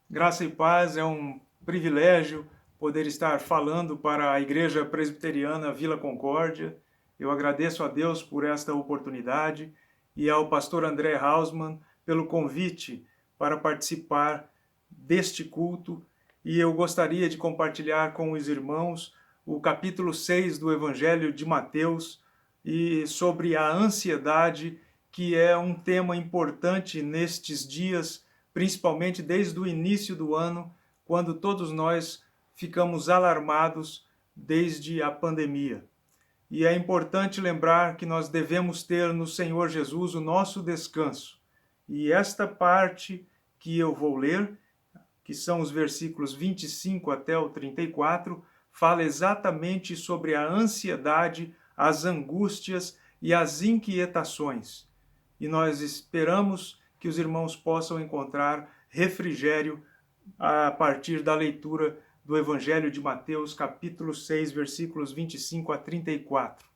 Graça e paz, é um privilégio poder estar falando para a Igreja Presbiteriana Vila Concórdia. Eu agradeço a Deus por esta oportunidade e ao pastor André Hausmann pelo convite para participar deste culto. E eu gostaria de compartilhar com os irmãos o capítulo 6 do Evangelho de Mateus e sobre a ansiedade, que é um tema importante nestes dias, principalmente desde o início do ano, quando todos nós ficamos alarmados desde a pandemia. E é importante lembrar que nós devemos ter no Senhor Jesus o nosso descanso. E esta parte que eu vou ler, que são os versículos 25 até o 34, fala exatamente sobre a ansiedade, as angústias e as inquietações. E nós esperamos que os irmãos possam encontrar refrigério a partir da leitura do Evangelho de Mateus, capítulo 6, versículos 25 a 34.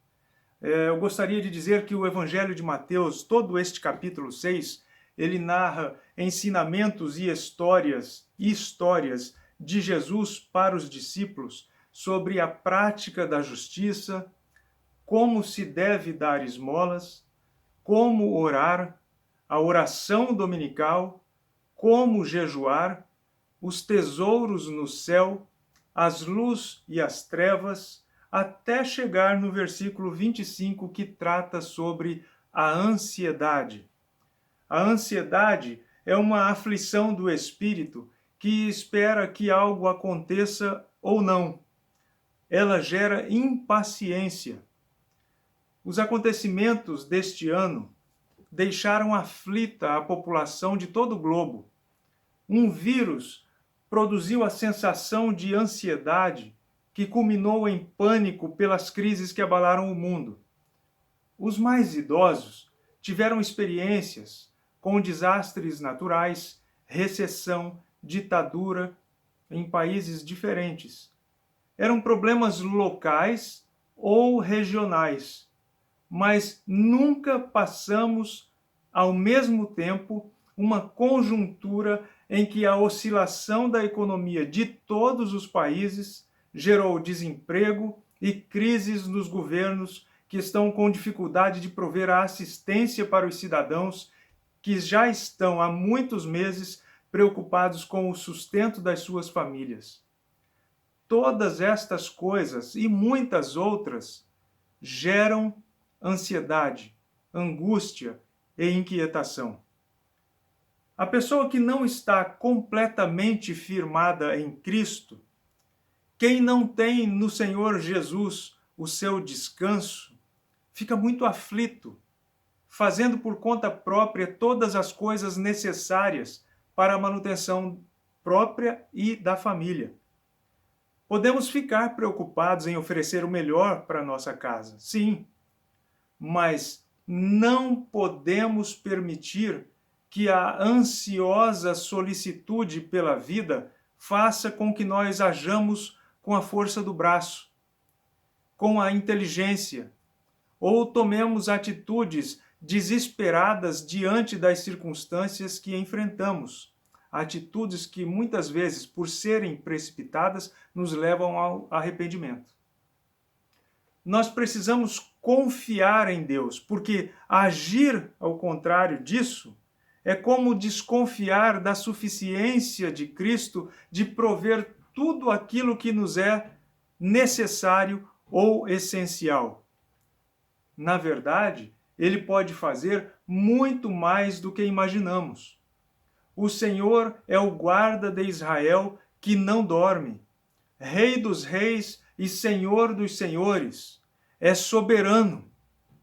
Eu gostaria de dizer que o Evangelho de Mateus, todo este capítulo 6, ele narra ensinamentos e histórias de Jesus para os discípulos sobre a prática da justiça, como se deve dar esmolas, como orar, a oração dominical, como jejuar, os tesouros no céu, as luz e as trevas, até chegar no versículo 25 que trata sobre a ansiedade. A ansiedade é uma aflição do espírito que espera que algo aconteça ou não. Ela gera impaciência. Os acontecimentos deste ano deixaram aflita a população de todo o globo. Um vírus produziu a sensação de ansiedade que culminou em pânico pelas crises que abalaram o mundo. Os mais idosos tiveram experiências com desastres naturais, recessão, ditadura em países diferentes. Eram problemas locais ou regionais, mas nunca passamos ao mesmo tempo uma conjuntura em que a oscilação da economia de todos os países gerou desemprego e crises nos governos que estão com dificuldade de prover a assistência para os cidadãos que já estão há muitos meses preocupados com o sustento das suas famílias. Todas estas coisas e muitas outras geram ansiedade, angústia e inquietação. A pessoa que não está completamente firmada em Cristo, quem não tem no Senhor Jesus o seu descanso, fica muito aflito, fazendo por conta própria todas as coisas necessárias para a manutenção própria e da família. Podemos ficar preocupados em oferecer o melhor para a nossa casa, sim, mas não podemos permitir que a ansiosa solicitude pela vida faça com que nós hajamos com a força do braço, com a inteligência, ou tomemos atitudes desesperadas diante das circunstâncias que enfrentamos. Atitudes que muitas vezes, por serem precipitadas, nos levam ao arrependimento. Nós precisamos confiar em Deus, porque agir ao contrário disso é como desconfiar da suficiência de Cristo de prover tudo aquilo que nos é necessário ou essencial. Na verdade, ele pode fazer muito mais do que imaginamos. O Senhor é o guarda de Israel que não dorme, Rei dos reis e Senhor dos senhores. É soberano.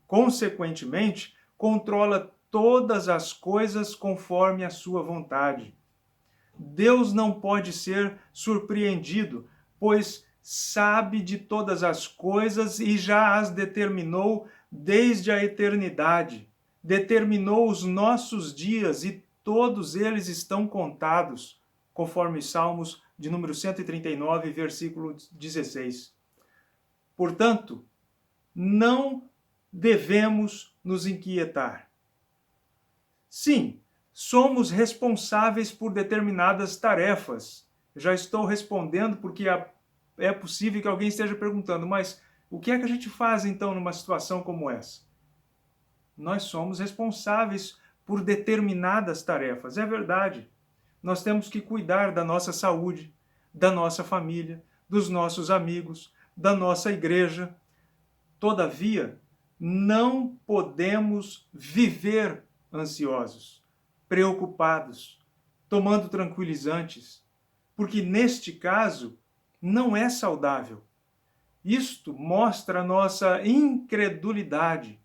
Consequentemente, controla todas as coisas conforme a sua vontade. Deus não pode ser surpreendido, pois sabe de todas as coisas e já as determinou desde a eternidade. Determinou os nossos dias e todos eles estão contados, conforme Salmos de número 139, versículo 16. Portanto, não devemos nos inquietar. Sim, somos responsáveis por determinadas tarefas. Já estou respondendo porque é possível que alguém esteja perguntando, mas o que é que a gente faz então numa situação como essa? Nós somos responsáveis por determinadas tarefas, é verdade. Nós temos que cuidar da nossa saúde, da nossa família, dos nossos amigos, da nossa igreja. Todavia, não podemos viver ansiosos, preocupados, tomando tranquilizantes, porque neste caso não é saudável. Isto mostra a nossa incredulidade.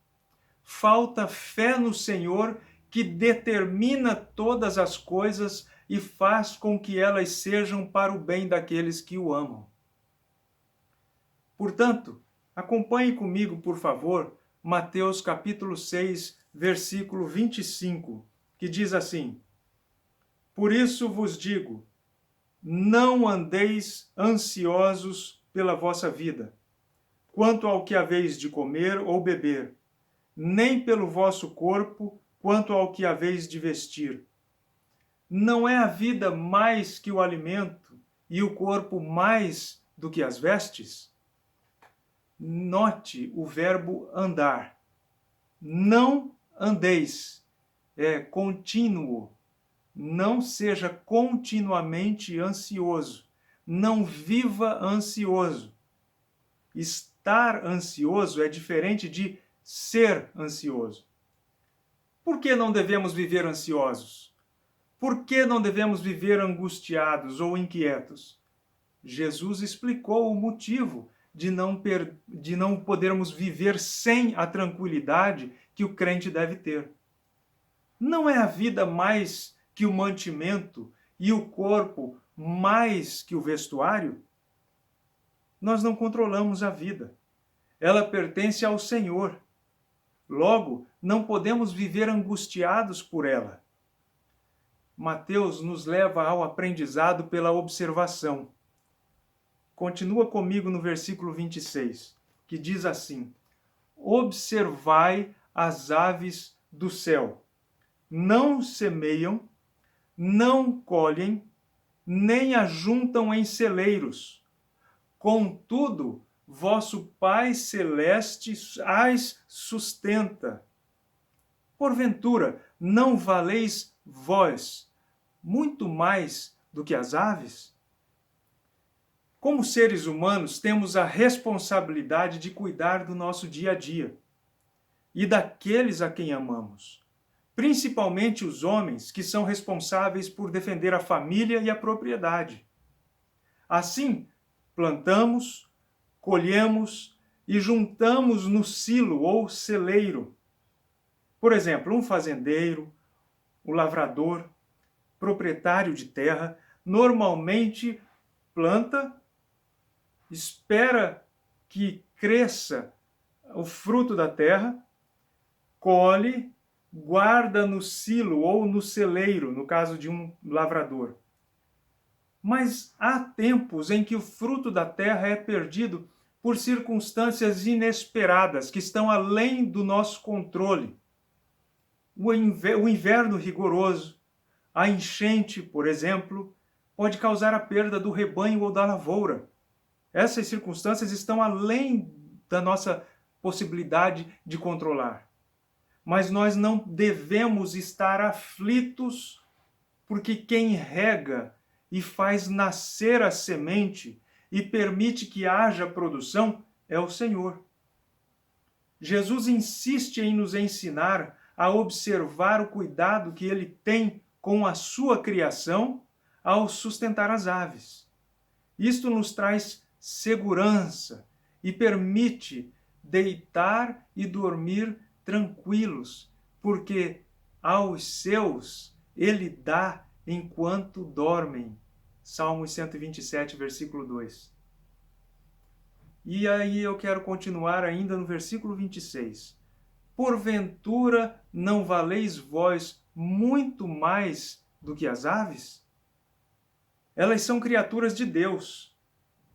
Falta fé no Senhor, que determina todas as coisas e faz com que elas sejam para o bem daqueles que o amam. Portanto, acompanhe comigo, por favor, Mateus capítulo 6, versículo 25, que diz assim: Por isso vos digo, não andeis ansiosos pela vossa vida, quanto ao que haveis de comer ou beber, nem pelo vosso corpo, quanto ao que haveis de vestir. Não é a vida mais que o alimento, e o corpo mais do que as vestes? Note o verbo andar. Não andeis, é contínuo. Não seja continuamente ansioso. Não viva ansioso. Estar ansioso é diferente de ser ansioso. Por que não devemos viver ansiosos? Por que não devemos viver angustiados ou inquietos? Jesus explicou o motivo de não podermos viver sem a tranquilidade que o crente deve ter. Não é a vida mais que o mantimento e o corpo mais que o vestuário? Nós não controlamos a vida. Ela pertence ao Senhor. Logo, não podemos viver angustiados por ela. Mateus nos leva ao aprendizado pela observação. Continua comigo no versículo 26, que diz assim: Observai as aves do céu. Não semeiam, não colhem, nem ajuntam em celeiros. Contudo, vosso Pai Celeste as sustenta. Porventura, não valeis vós muito mais do que as aves? Como seres humanos, temos a responsabilidade de cuidar do nosso dia a dia e daqueles a quem amamos, principalmente os homens que são responsáveis por defender a família e a propriedade. Assim, plantamos, colhemos e juntamos no silo ou celeiro. Por exemplo, um fazendeiro, um lavrador, proprietário de terra, normalmente planta, espera que cresça o fruto da terra, colhe, guarda no silo ou no celeiro, no caso de um lavrador. Mas há tempos em que o fruto da terra é perdido por circunstâncias inesperadas, que estão além do nosso controle. O inverno rigoroso, a enchente, por exemplo, pode causar a perda do rebanho ou da lavoura. Essas circunstâncias estão além da nossa possibilidade de controlar. Mas nós não devemos estar aflitos, porque quem rega e faz nascer a semente e permite que haja produção é o Senhor. Jesus insiste em nos ensinar a observar o cuidado que ele tem com a sua criação ao sustentar as aves. Isto nos traz segurança e permite deitar e dormir tranquilos, porque aos seus ele dá enquanto dormem. Salmos 127, versículo 2. E aí eu quero continuar ainda no versículo 26. Porventura não valeis vós muito mais do que as aves? Elas são criaturas de Deus.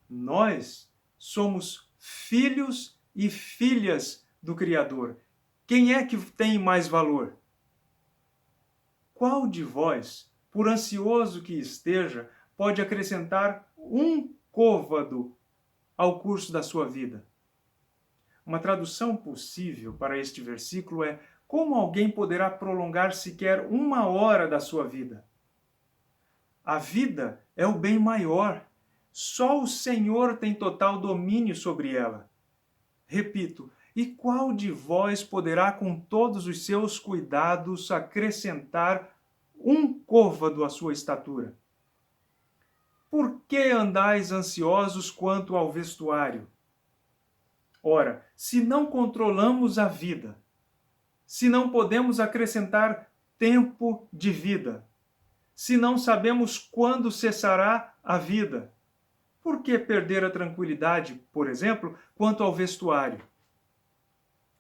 Nós somos filhos e filhas do Criador. Quem é que tem mais valor? qual de vós, por ansioso que esteja, pode acrescentar um côvado ao curso da sua vida? Uma tradução possível para este versículo é: como alguém poderá prolongar sequer 1 hora da sua vida? A vida é o bem maior. Só o Senhor tem total domínio sobre ela. Repito, e qual de vós poderá, com todos os seus cuidados, acrescentar um côvado à sua estatura? Por que andais ansiosos quanto ao vestuário? Ora, se não controlamos a vida, se não podemos acrescentar tempo de vida, se não sabemos quando cessará a vida, por que perder a tranquilidade, por exemplo, quanto ao vestuário?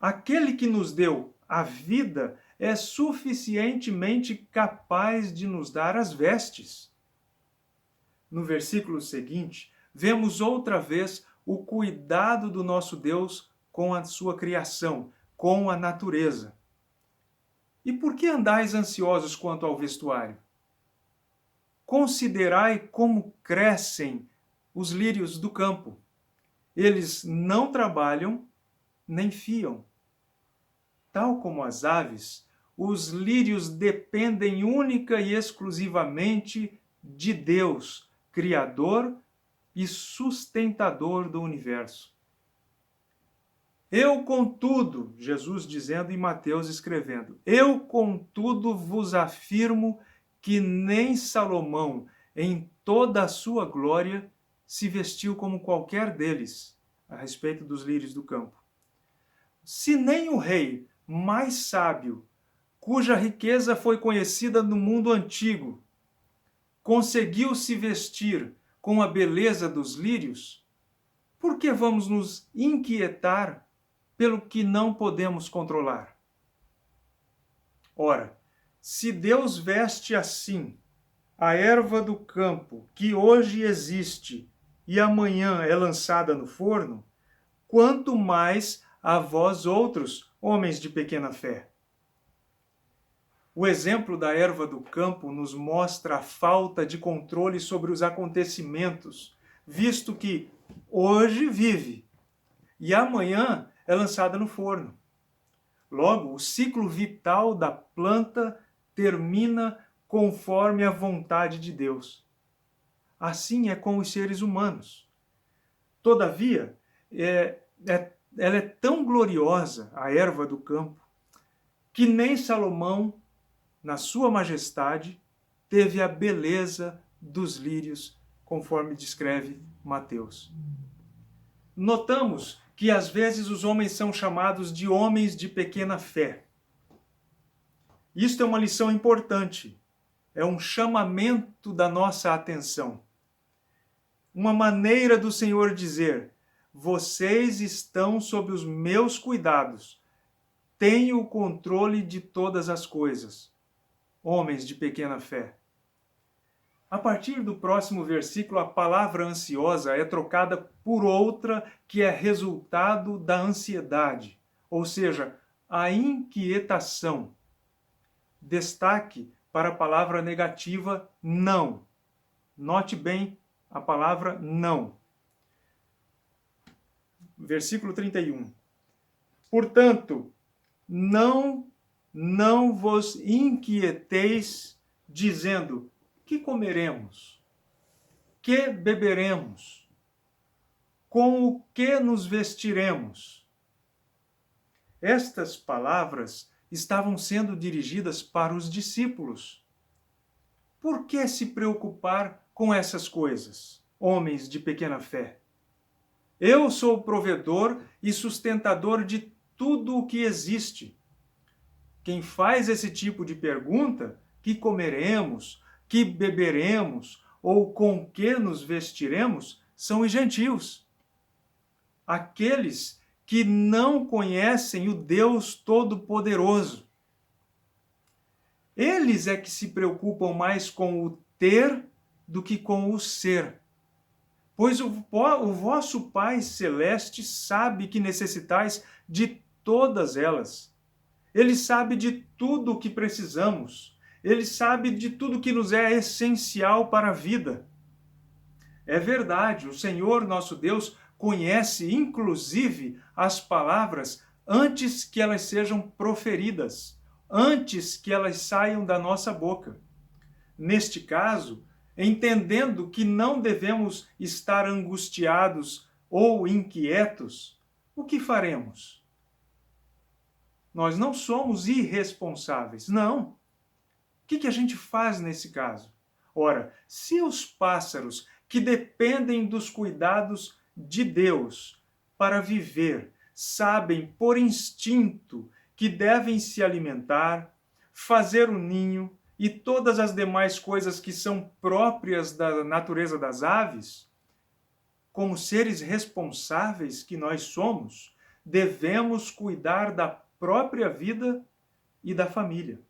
Aquele que nos deu a vida é suficientemente capaz de nos dar as vestes. No versículo seguinte, vemos outra vez o cuidado do nosso Deus com a sua criação, com a natureza. E por que andais ansiosos quanto ao vestuário? Considerai como crescem os lírios do campo. Eles não trabalham nem fiam. Tal como as aves, os lírios dependem única e exclusivamente de Deus, Criador e sustentador do universo. Eu, contudo, Jesus dizendo e Mateus escrevendo, eu, contudo, vos afirmo que nem Salomão, em toda a sua glória, se vestiu como qualquer deles, a respeito dos lírios do campo. Se nem o rei mais sábio, cuja riqueza foi conhecida no mundo antigo, conseguiu se vestir com a beleza dos lírios, por que vamos nos inquietar pelo que não podemos controlar? Ora, se Deus veste assim a erva do campo, que hoje existe e amanhã é lançada no forno, quanto mais a vós outros, homens de pequena fé. O exemplo da erva do campo nos mostra a falta de controle sobre os acontecimentos, visto que hoje vive e amanhã é lançada no forno. Logo, o ciclo vital da planta termina conforme a vontade de Deus. Assim é com os seres humanos. Todavia, ela é tão gloriosa, a erva do campo, que nem Salomão, na sua majestade, teve a beleza dos lírios, conforme descreve Mateus. Notamos que às vezes os homens são chamados de homens de pequena fé. Isto é uma lição importante, é um chamamento da nossa atenção. Uma maneira do Senhor dizer: vocês estão sob os meus cuidados, tenho o controle de todas as coisas, homens de pequena fé. A partir do próximo versículo, a palavra ansiosa é trocada por outra que é resultado da ansiedade, ou seja, a inquietação. Destaque para a palavra negativa não. Note bem a palavra não. Versículo 31. Portanto, não vos inquieteis, dizendo: que comeremos? Que beberemos? Com o que nos vestiremos? Estas palavras estavam sendo dirigidas para os discípulos. Por que se preocupar com essas coisas, homens de pequena fé? Eu sou o provedor e sustentador de tudo o que existe. Quem faz esse tipo de pergunta, que comeremos, que beberemos ou com que nos vestiremos, são os gentios. Aqueles que não conhecem o Deus Todo-Poderoso. Eles é que se preocupam mais com o ter do que com o ser. Pois o vosso Pai Celeste sabe que necessitais de todas elas. Ele sabe de tudo o que precisamos. Ele sabe de tudo que nos é essencial para a vida. É verdade, o Senhor nosso Deus conhece inclusive as palavras antes que elas sejam proferidas, antes que elas saiam da nossa boca. Neste caso, entendendo que não devemos estar angustiados ou inquietos, o que faremos? Nós não somos irresponsáveis, não. O que a gente faz nesse caso? Ora, se os pássaros que dependem dos cuidados de Deus para viver sabem por instinto que devem se alimentar, fazer o ninho e todas as demais coisas que são próprias da natureza das aves, como seres responsáveis que nós somos, devemos cuidar da própria vida e da família.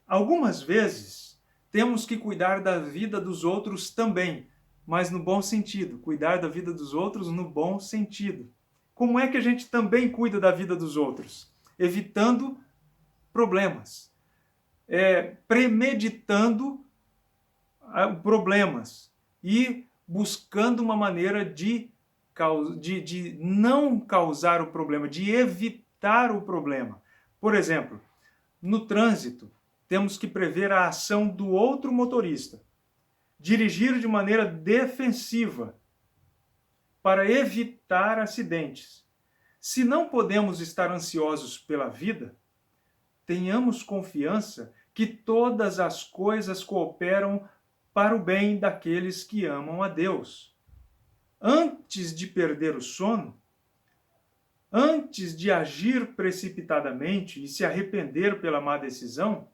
Algumas vezes temos que cuidar da vida dos outros também, mas no bom sentido, cuidar da vida dos outros no bom sentido. Como é que a gente também cuida da vida dos outros? Evitando problemas, premeditando problemas e buscando uma maneira de não causar o problema, de evitar o problema. Por exemplo, no trânsito, temos que prever a ação do outro motorista, dirigir de maneira defensiva para evitar acidentes. Se não podemos estar ansiosos pela vida, tenhamos confiança que todas as coisas cooperam para o bem daqueles que amam a Deus. Antes de perder o sono, antes de agir precipitadamente e se arrepender pela má decisão,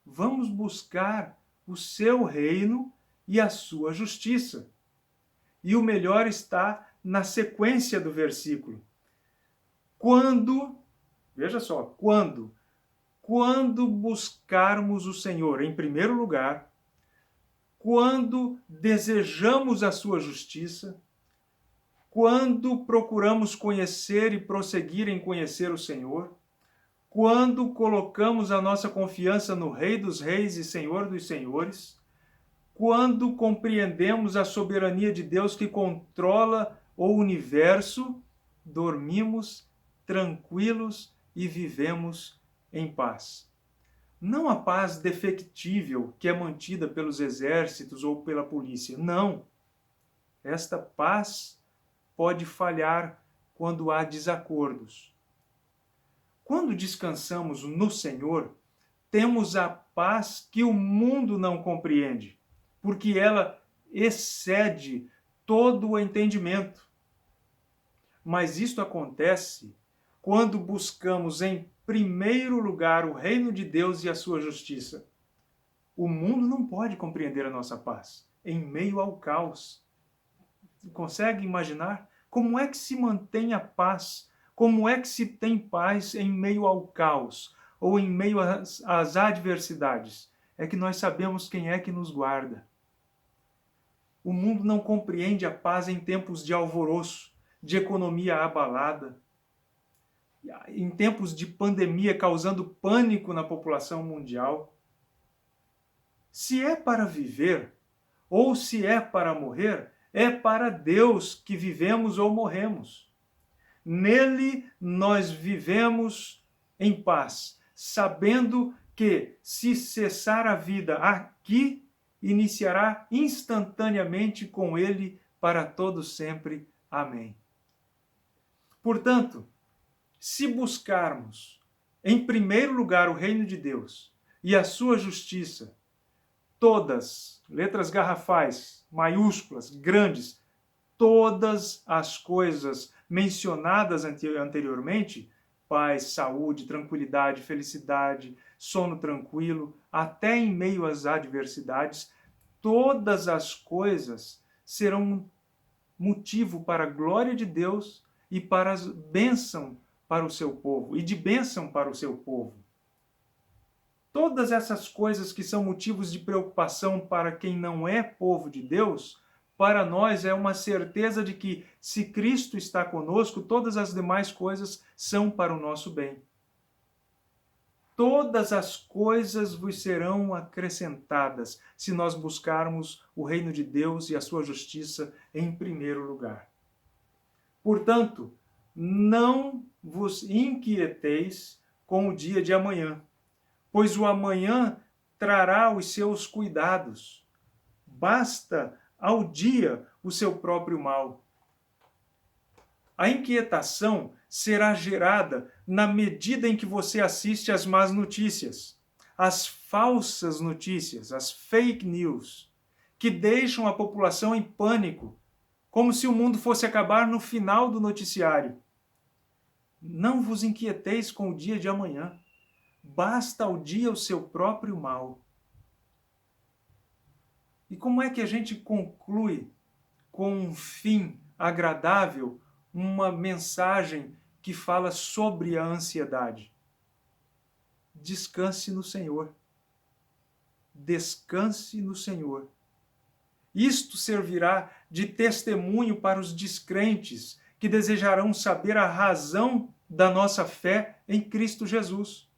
vamos buscar o seu reino e a sua justiça. E o melhor está na sequência do versículo. Veja só, quando buscarmos o Senhor em primeiro lugar, quando desejamos a sua justiça, quando procuramos conhecer e prosseguir em conhecer o Senhor, quando colocamos a nossa confiança no Rei dos Reis e Senhor dos Senhores, quando compreendemos a soberania de Deus que controla o universo, dormimos tranquilos e vivemos em paz. Não a paz defectível que é mantida pelos exércitos ou pela polícia, não. Esta paz pode falhar quando há desacordos. Quando descansamos no Senhor, temos a paz que o mundo não compreende, porque ela excede todo o entendimento. Mas isto acontece quando buscamos em primeiro lugar o reino de Deus e a sua justiça. O mundo não pode compreender a nossa paz em meio ao caos. Consegue imaginar? Como é que se mantém a paz? Como é que se tem paz em meio ao caos ou em meio às adversidades? É que nós sabemos quem é que nos guarda. O mundo não compreende a paz em tempos de alvoroço, de economia abalada, em tempos de pandemia causando pânico na população mundial. Se é para viver ou se é para morrer, é para Deus que vivemos ou morremos. Nele nós vivemos em paz, sabendo que se cessar a vida aqui, iniciará instantaneamente com ele para todo sempre. Amém. Portanto, se buscarmos em primeiro lugar o reino de Deus e a sua justiça, todas, letras garrafais, maiúsculas, grandes, todas as coisas mencionadas anteriormente, paz, saúde, tranquilidade, felicidade, sono tranquilo, até em meio às adversidades, todas as coisas serão motivo para a glória de Deus e para as bênção para o seu povo, e de bênção para o seu povo. Todas essas coisas que são motivos de preocupação para quem não é povo de Deus, para nós é uma certeza de que, se Cristo está conosco, todas as demais coisas são para o nosso bem. todas as coisas vos serão acrescentadas, se nós buscarmos o reino de Deus e a sua justiça em primeiro lugar. Portanto, não vos inquieteis com o dia de amanhã, pois o amanhã trará os seus cuidados. Basta ao dia o seu próprio mal. A inquietação será gerada na medida em que você assiste às más notícias, às falsas notícias, às fake news, que deixam a população em pânico, como se o mundo fosse acabar no final do noticiário. Não vos inquieteis com o dia de amanhã. Basta ao dia o seu próprio mal. E como é que a gente conclui com um fim agradável uma mensagem que fala sobre a ansiedade? Descanse no Senhor. Descanse no Senhor. Isto servirá de testemunho para os descrentes que desejarão saber a razão da nossa fé em Cristo Jesus.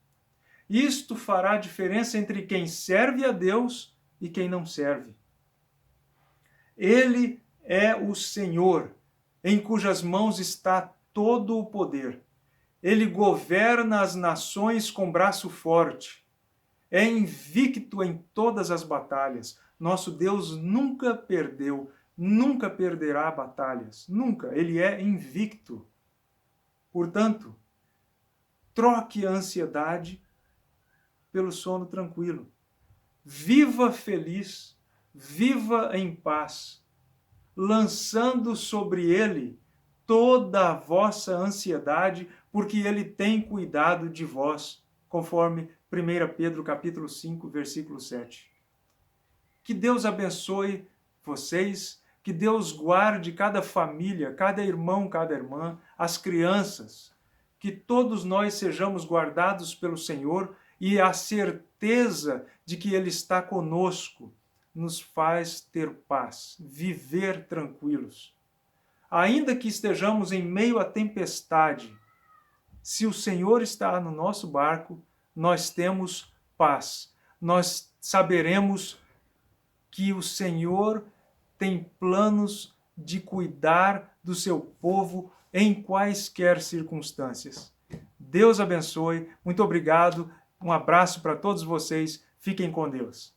Isto fará diferença entre quem serve a Deus e quem não serve. Ele é o Senhor, em cujas mãos está todo o poder. Ele governa as nações com braço forte. É invicto em todas as batalhas. Nosso Deus nunca perdeu, nunca perderá batalhas. Nunca. Ele é invicto. Portanto, troque a ansiedade pelo sono tranquilo. Viva feliz, viva em paz, lançando sobre ele toda a vossa ansiedade, porque ele tem cuidado de vós, conforme 1 Pedro capítulo 5, versículo 7. Que Deus abençoe vocês, que Deus guarde cada família, cada irmão, cada irmã, as crianças, que todos nós sejamos guardados pelo Senhor e a certeza de que Ele está conosco nos faz ter paz, viver tranquilos. Ainda que estejamos em meio à tempestade, se o Senhor está no nosso barco, nós temos paz. Nós saberemos que o Senhor tem planos de cuidar do seu povo em quaisquer circunstâncias. Deus abençoe, muito obrigado, um abraço para todos vocês, fiquem com Deus.